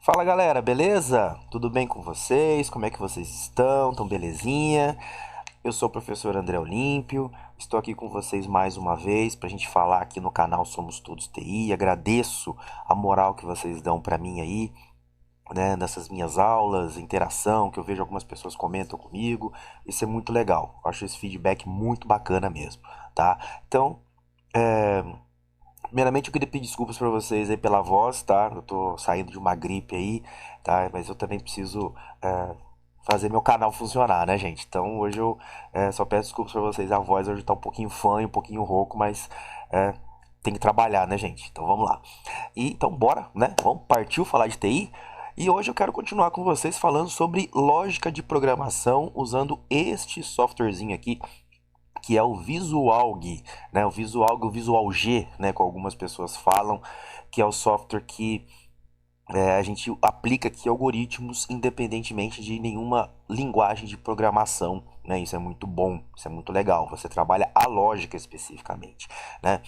Fala galera, beleza? Tudo bem com vocês? Como é que vocês estão? Tão belezinha? Eu sou o professor André Olímpio, estou aqui com vocês mais uma vez para a gente falar aqui no canal Somos Todos TI. Agradeço a moral que vocês dão para mim aí, né, nessas minhas aulas, interação, que eu vejo algumas pessoas comentam comigo. Isso é muito legal, eu acho esse feedback muito bacana mesmo, tá? Então, é, primeiramente, eu queria pedir desculpas pra vocês aí pela voz, tá? Eu tô saindo de uma gripe aí, tá? Mas eu também preciso fazer meu canal funcionar, né, gente? Então hoje eu só peço desculpas pra vocês. A voz hoje tá um pouquinho fã e um pouquinho rouco, mas é, tem que trabalhar, né, gente? Então vamos lá. E então bora, né? Vamos partir falar de TI. E hoje eu quero continuar com vocês falando sobre lógica de programação usando este softwarezinho aqui que é o VisualG, né? O VisualG, o Visual G, né? Como algumas pessoas falam, que é o software que a gente aplica aqui algoritmos independentemente de nenhuma linguagem de programação, né? Isso é muito bom, isso é muito legal. Você trabalha a lógica especificamente, né?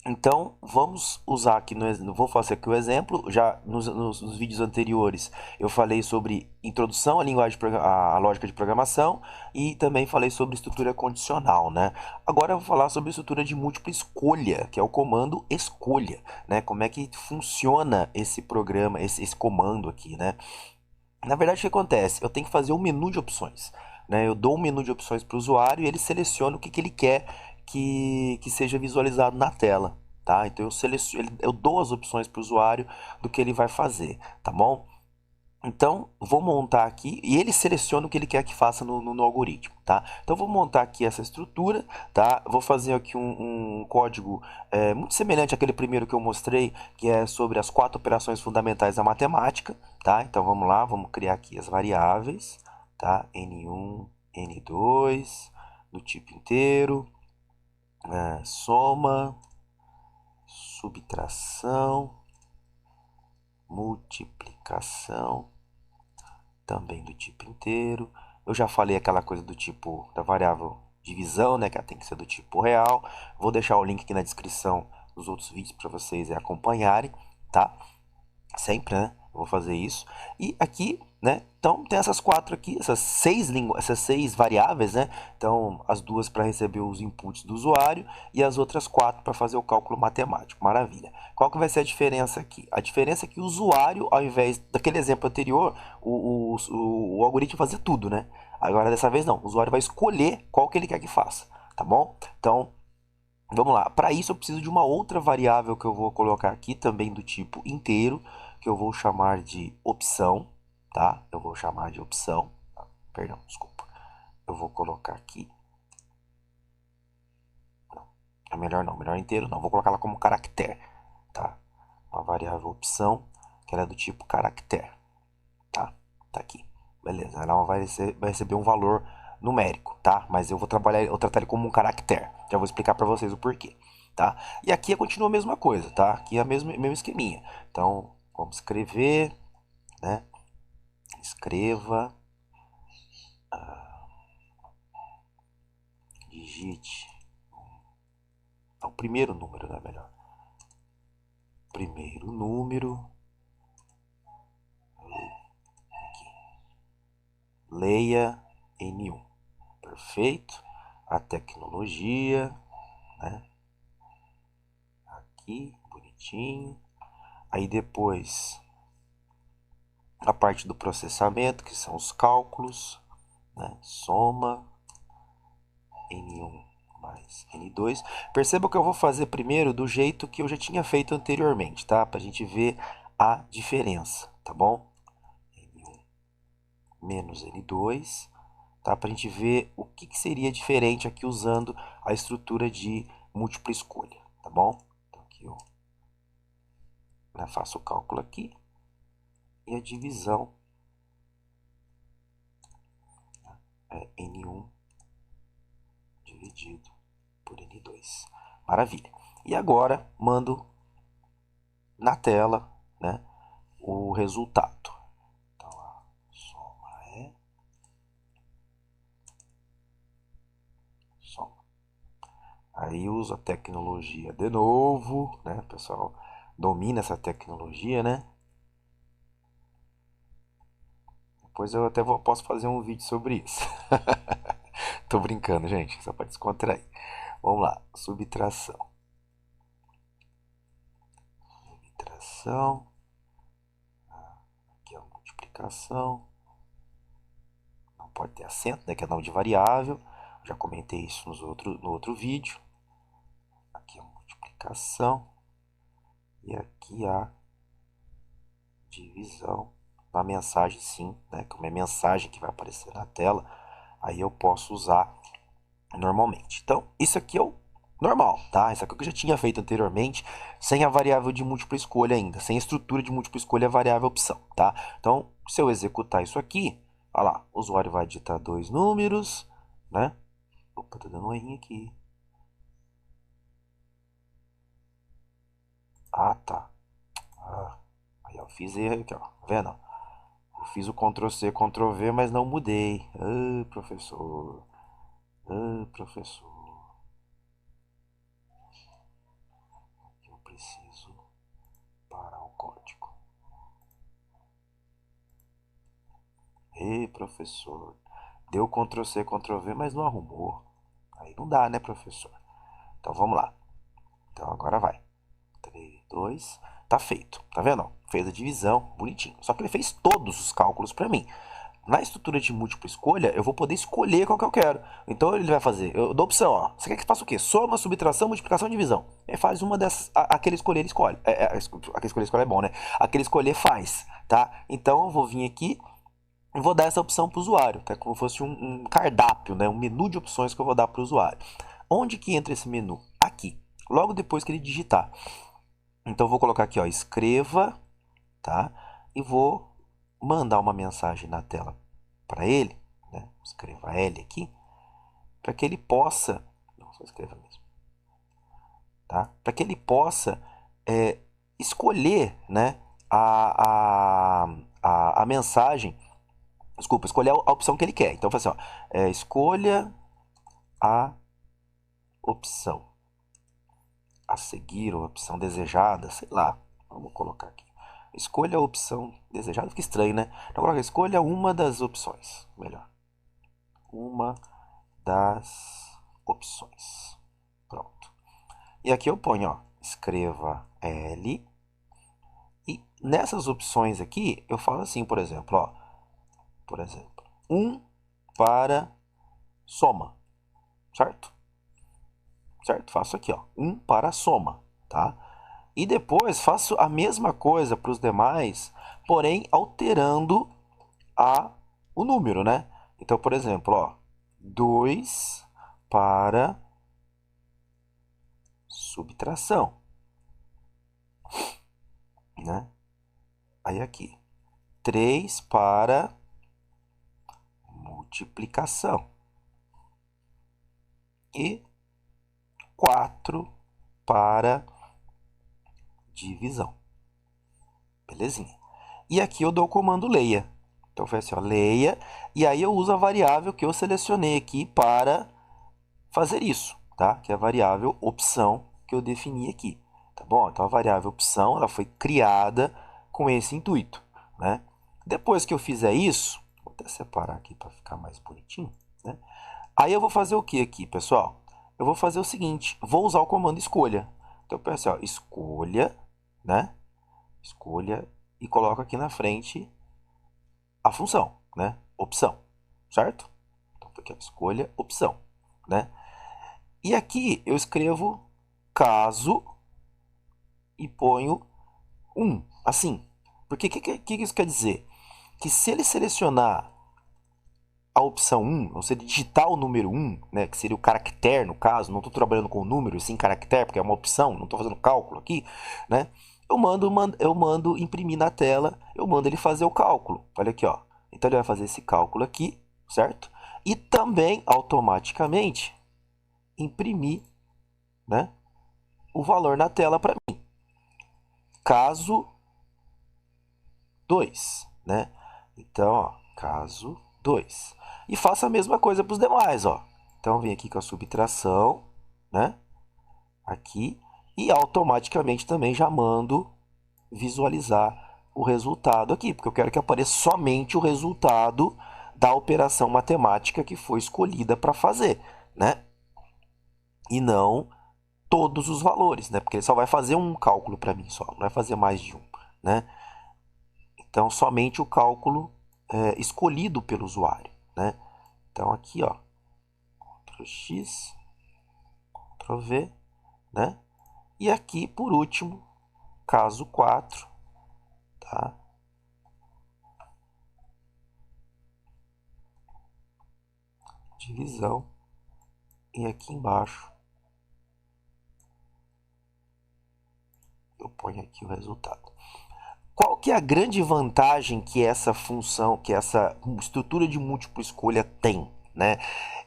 Então, vamos usar aqui, vou fazer aqui o exemplo, já nos vídeos anteriores eu falei sobre introdução à linguagem, à lógica de programação e também falei sobre estrutura condicional, né? Agora eu vou falar sobre estrutura de múltipla escolha, que é o comando escolha, né? Como é que funciona esse programa, esse comando aqui, né? Na verdade, o que acontece? Eu tenho que fazer um menu de opções, né? Eu dou um menu de opções para o usuário e ele seleciona o que ele quer que seja visualizado na tela, tá? Então eu dou as opções para o usuário do que ele vai fazer, tá bom? Então, vou montar aqui e ele seleciona o que ele quer que faça no algoritmo, tá? Então, vou montar aqui essa estrutura, tá? Vou fazer aqui um código muito semelhante àquele primeiro que eu mostrei, que é sobre as quatro operações fundamentais da matemática, tá? Então, vamos lá, vamos criar aqui as variáveis, tá? N1, N2, do tipo inteiro, soma, subtração, multiplicação, também do tipo inteiro. Eu já falei aquela coisa do tipo da variável divisão, né, que ela tem que ser do tipo real. Vou deixar o link aqui na descrição dos outros vídeos para vocês acompanharem, tá? Sempre, né? Eu vou fazer isso. E aqui, né? Então tem essas quatro aqui, essas seis variáveis, né? Então as duas para receber os inputs do usuário e as outras quatro para fazer o cálculo matemático. Maravilha. Qual que vai ser a diferença aqui? A diferença é que o usuário, ao invés daquele exemplo anterior, o algoritmo fazer tudo, né? Agora dessa vez não. O usuário vai escolher qual que ele quer que faça, tá bom? Então vamos lá. Para isso eu preciso de uma outra variável que eu vou colocar aqui também do tipo inteiro, que eu vou chamar de opção, tá? Eu vou chamar de opção. Perdão, desculpa. Eu vou colocar aqui. Não, é melhor não, melhor inteiro não. Vou colocar ela como caractere, tá? Uma variável opção, que ela é do tipo caractere, tá? Tá aqui. Beleza. Ela vai receber um valor numérico, tá? Mas eu tratar ele como um caractere. Já vou explicar para vocês o porquê, tá? E aqui continua a mesma coisa, tá? Aqui é o mesmo esqueminha. Então, vamos escrever, né? Escreva, digite. Então, primeiro número, né? Melhor. Primeiro número, leia N1. Perfeito. A tecnologia, né? Aqui, bonitinho. Aí depois a parte do processamento, que são os cálculos, né? Soma N1 mais N2. Perceba que eu vou fazer primeiro do jeito que eu já tinha feito anteriormente, tá? Para a gente ver a diferença, tá bom? N1 menos N2, tá? Para a gente ver o que seria diferente aqui usando a estrutura de múltipla escolha, tá bom? Então aqui eu faço o cálculo aqui e a divisão é N1 dividido por N2. Maravilha. E agora mando na tela, né, o resultado. Então a soma é soma. Aí uso a tecnologia de novo, né? O pessoal domina essa tecnologia, né? Depois eu até posso fazer um vídeo sobre isso. Tô brincando, gente, só para descontrair. Vamos lá, subtração. Subtração. Aqui é a multiplicação. Não pode ter acento, né, que é nome de variável. Já comentei isso no outro vídeo. Aqui a multiplicação. E aqui a divisão. Na mensagem, sim, né? Como é mensagem que vai aparecer na tela, aí eu posso usar normalmente. Então, isso aqui é o normal, tá? Isso aqui é o que eu já tinha feito anteriormente, sem a variável de múltipla escolha ainda, sem a estrutura de múltipla escolha, a variável opção, tá? Então, se eu executar isso aqui, olha lá, o usuário vai digitar dois números, né? Opa, tô dando um errinho aqui. Ah, tá. Aí eu fiz erro aqui, ó. Tá vendo? Eu fiz o Ctrl C, Ctrl V, mas não mudei. Ah, professor. Ah, professor. Eu preciso parar o código. Ei, professor. Deu Ctrl C, Ctrl V, mas não arrumou. Aí não dá, né, professor? Então vamos lá. Então agora vai. 3, 2. Tá feito. Tá vendo? Fez a divisão, bonitinho. Só que ele fez todos os cálculos para mim. Na estrutura de múltipla escolha, eu vou poder escolher qual que eu quero. Então ele vai fazer, eu dou opção, ó. Você quer que faça o quê? Soma, subtração, multiplicação, divisão. Ele faz uma dessas, aquele escolher ele escolhe. Aquele escolher escolhe é bom, né? Aquele escolher faz, tá? Então eu vou vir aqui e vou dar essa opção para o usuário, tá? Como se fosse um cardápio, né? Um menu de opções que eu vou dar para o usuário. Onde que entra esse menu? Aqui. Logo depois que ele digitar. Então eu vou colocar aqui, ó, escreva, tá? E vou mandar uma mensagem na tela para ele, né? Escreva L aqui, para que ele possa, não, só escreva mesmo, tá? Para que ele possa escolher, né? A mensagem, desculpa, escolher a opção que ele quer. Então, assim, ó, escolha a opção a seguir, ou a opção desejada, sei lá. Vamos colocar aqui. Escolha a opção desejada, fica estranho, né? Então, coloca, escolha uma das opções. Melhor. Uma das opções. Pronto. E aqui eu ponho, ó, escreva L. E nessas opções aqui, eu falo assim, por exemplo, ó. Por exemplo, 1 para soma. Certo? Certo? Faço aqui, ó. 1 para soma, tá? E depois faço a mesma coisa para os demais, porém alterando o número, né? Então, por exemplo, ó, 2 para subtração, né? Aí aqui, 3 para multiplicação e 4 para divisão. Belezinha. E aqui eu dou o comando leia. Então foi assim, ó, leia, e aí eu uso a variável que eu selecionei aqui para fazer isso, tá? Que é a variável opção que eu defini aqui, tá bom? Então a variável opção, ela foi criada com esse intuito, né? Depois que eu fizer isso, vou até separar aqui para ficar mais bonitinho, né? Aí eu vou fazer o que aqui, pessoal? Eu vou fazer o seguinte, vou usar o comando escolha. Então, pessoal, escolha, né? Escolha e coloco aqui na frente a função, né? Opção, certo? Então, aqui, escolha, opção, né? E aqui eu escrevo caso e ponho 1, assim. Porque o que isso quer dizer? Que se ele selecionar a opção 1, ou se ele digitar o número 1, né, que seria o caractere no caso, não estou trabalhando com o número, sim caractere, porque é uma opção, não estou fazendo cálculo aqui, né? Eu mando imprimir na tela, eu mando ele fazer o cálculo. Olha aqui, ó. Então ele vai fazer esse cálculo aqui, certo? E também automaticamente imprimir, né, o valor na tela para mim. Caso 2, né? Então, ó, caso 2. E faça a mesma coisa para os demais, ó. Então, vem aqui com a subtração, né? Aqui. E automaticamente também já mando visualizar o resultado aqui, porque eu quero que apareça somente o resultado da operação matemática que foi escolhida para fazer, né? E não todos os valores, né? Porque ele só vai fazer um cálculo para mim, só não vai fazer mais de um, né? Então, somente o cálculo escolhido pelo usuário, né? Então, aqui, ó, Ctrl X, Ctrl V, né? E aqui, por último, caso 4, tá? Divisão. E aqui embaixo, eu ponho aqui o resultado. Qual que é a grande vantagem que essa função, que essa estrutura de múltipla escolha tem, né?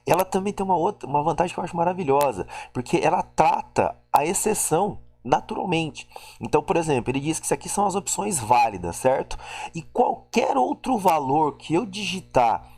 Ela também tem uma vantagem que eu acho maravilhosa, porque ela trata a exceção naturalmente. Então, por exemplo, ele diz que isso aqui são as opções válidas, certo? E qualquer outro valor que eu digitar,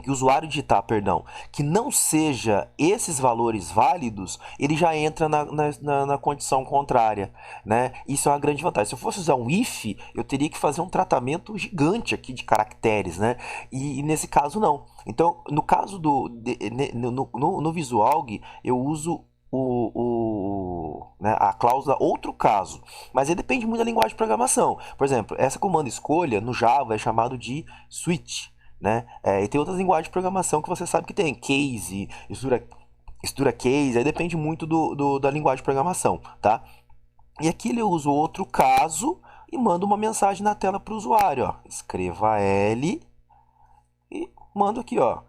que o usuário digitar, perdão, que não seja esses valores válidos, ele já entra na condição contrária, né? Isso é uma grande vantagem. Se eu fosse usar um if, eu teria que fazer um tratamento gigante aqui de caracteres, né? E nesse caso não. Então, no caso no Visualg, eu uso a cláusula outro caso, mas ele depende muito da linguagem de programação. Por exemplo, essa comando escolha no Java é chamado de switch, né? E tem outras linguagens de programação que você sabe que tem, case, estrutura case, aí depende muito da linguagem de programação, tá? E aqui ele usa outro caso e manda uma mensagem na tela para o usuário, ó. Escreva L e manda aqui, ó,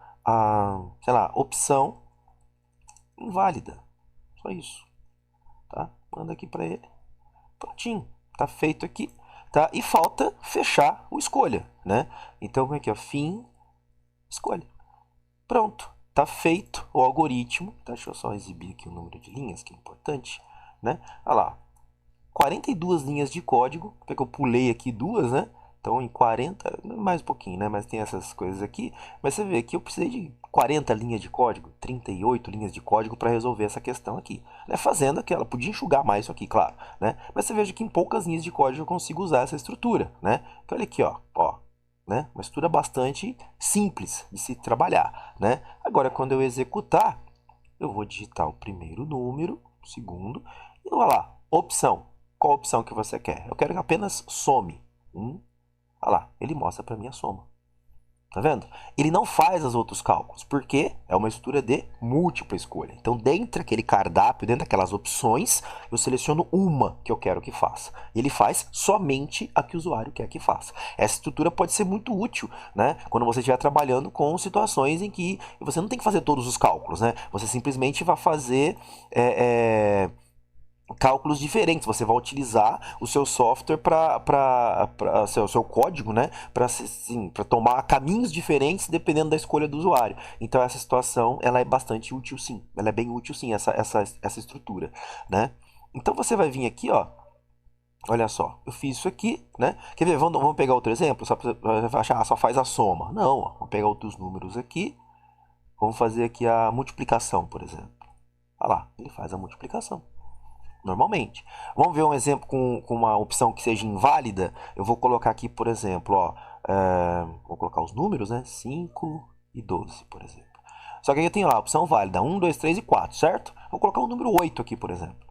sei lá, opção inválida. Só isso, tá? Manda aqui para ele. Prontinho, tá feito aqui, tá? E falta fechar o escolha, né? Então, como é que é? Fim, escolha. Pronto, tá feito o algoritmo. Tá, deixa eu só exibir aqui o número de linhas, que é importante, né? Olha lá, 42 linhas de código, porque eu pulei aqui duas, né? Então em 40, mais um pouquinho, né? Mas tem essas coisas aqui. Mas você vê que eu precisei de 40 linhas de código, 38 linhas de código para resolver essa questão aqui. Né? Fazendo aquela, podia enxugar mais isso aqui, claro, né? Mas você veja que em poucas linhas de código eu consigo usar essa estrutura, né? Então olha aqui, ó, né? Uma estrutura bastante simples de se trabalhar, né? Agora quando eu executar, eu vou digitar o primeiro número, o segundo, e vou lá, opção. Qual opção que você quer? Eu quero que apenas some. Olha lá, ele mostra para mim a soma. Tá vendo? Ele não faz os outros cálculos, porque é uma estrutura de múltipla escolha. Então, dentro daquele cardápio, dentro daquelas opções, eu seleciono uma que eu quero que faça. E ele faz somente a que o usuário quer que faça. Essa estrutura pode ser muito útil, né? Quando você estiver trabalhando com situações em que você não tem que fazer todos os cálculos, né? Você simplesmente vai fazer cálculos diferentes. Você vai utilizar o seu software para seu código, né? Para tomar caminhos diferentes dependendo da escolha do usuário. Então essa situação ela é bastante útil, sim. Ela é bem útil, sim, essa estrutura, né? Então você vai vir aqui, ó. Olha só, eu fiz isso aqui, né? Quer ver? Vamos pegar outro exemplo? Só para achar, só faz a soma. Não, ó, vamos pegar outros números aqui. Vamos fazer aqui a multiplicação, por exemplo. Olha lá, ele faz a multiplicação normalmente. Vamos ver um exemplo com uma opção que seja inválida. Eu vou colocar aqui, por exemplo, ó, vou colocar os números, né? 5 e 12, por exemplo. Só que aqui eu tenho lá a opção válida, 1, 2, 3 e 4, certo? Vou colocar o número 8 aqui, por exemplo.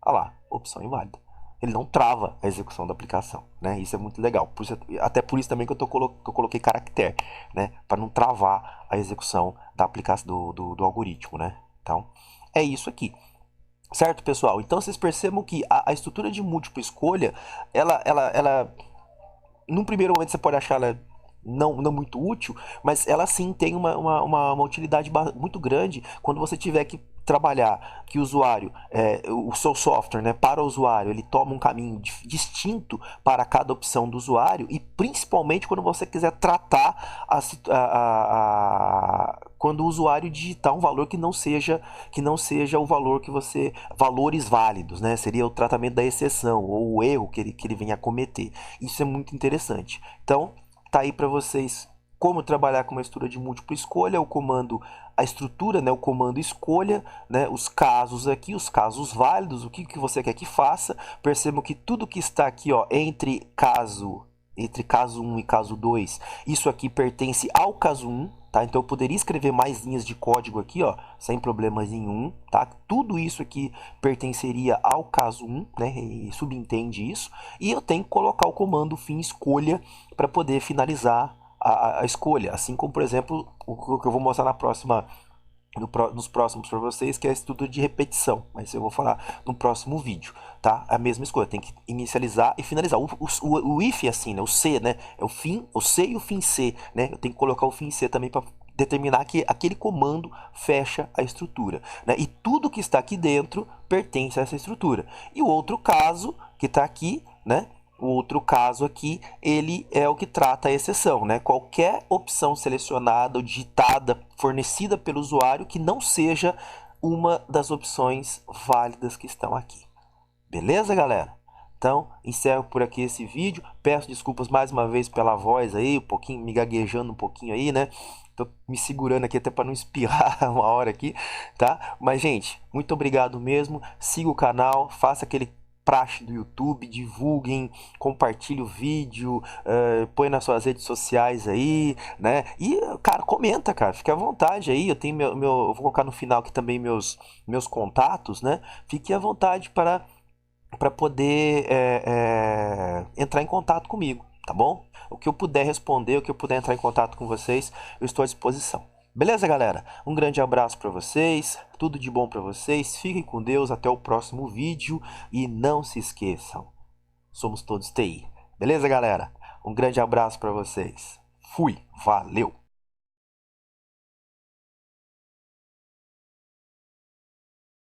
Olha lá, opção inválida. Ele não trava a execução da aplicação, né? Isso é muito legal. Até por isso também que eu coloquei caractere, né? Para não travar a execução da aplicação do algoritmo, né? Então, é isso aqui. Certo, pessoal? Então vocês percebam que a estrutura de múltipla escolha, num primeiro momento você pode achar ela não muito útil, mas ela sim tem uma utilidade muito grande quando você tiver que trabalhar que o usuário, o seu software, né, para o usuário, ele toma um caminho distinto para cada opção do usuário e principalmente quando você quiser tratar quando o usuário digitar um valor que não seja o valor que você valores válidos, né? Seria o tratamento da exceção ou o erro que ele venha a cometer. Isso é muito interessante. Então, tá aí para vocês como trabalhar com uma estrutura de múltipla escolha, o comando, a estrutura, né, o comando escolha, né, os casos aqui, os casos válidos, o que, que você quer que faça. Percebam que tudo que está aqui, ó, entre caso 1 e caso 2, isso aqui pertence ao caso 1, tá? Então eu poderia escrever mais linhas de código aqui, ó, sem problemas nenhum, tá? Tudo isso aqui pertenceria ao caso 1, né? E subentende isso. E eu tenho que colocar o comando fim escolha para poder finalizar a escolha. Assim como, por exemplo, o que eu vou mostrar na próxima nos próximos para vocês, que é estudo de repetição, mas eu vou falar no próximo vídeo, tá? A mesma escolha, tem que inicializar e finalizar. O if é assim, né? O C, né? É o fim, o C e o fim C, né? Eu tenho que colocar o fim C também para determinar que aquele comando fecha a estrutura, né? E tudo que está aqui dentro pertence a essa estrutura. E o outro caso que está aqui, né? O outro caso aqui, ele é o que trata a exceção, né? Qualquer opção selecionada ou digitada, fornecida pelo usuário que não seja uma das opções válidas que estão aqui. Beleza, galera? Então, encerro por aqui esse vídeo. Peço desculpas mais uma vez pela voz aí, um pouquinho, me gaguejando um pouquinho aí, né? Tô me segurando aqui até para não espirrar uma hora aqui, tá? Mas, gente, muito obrigado mesmo. Siga o canal, faça aquele praxe do YouTube, divulguem, compartilhe o vídeo, põe nas suas redes sociais aí, né? E, cara, comenta, cara, fique à vontade aí. Eu tenho eu vou colocar no final aqui também meus contatos, né? Fique à vontade para poder entrar em contato comigo, tá bom? O que eu puder responder, o que eu puder entrar em contato com vocês, eu estou à disposição. Beleza, galera? Um grande abraço para vocês, tudo de bom para vocês, fiquem com Deus, até o próximo vídeo e não se esqueçam, somos todos TI. Beleza, galera? Um grande abraço para vocês. Fui, valeu!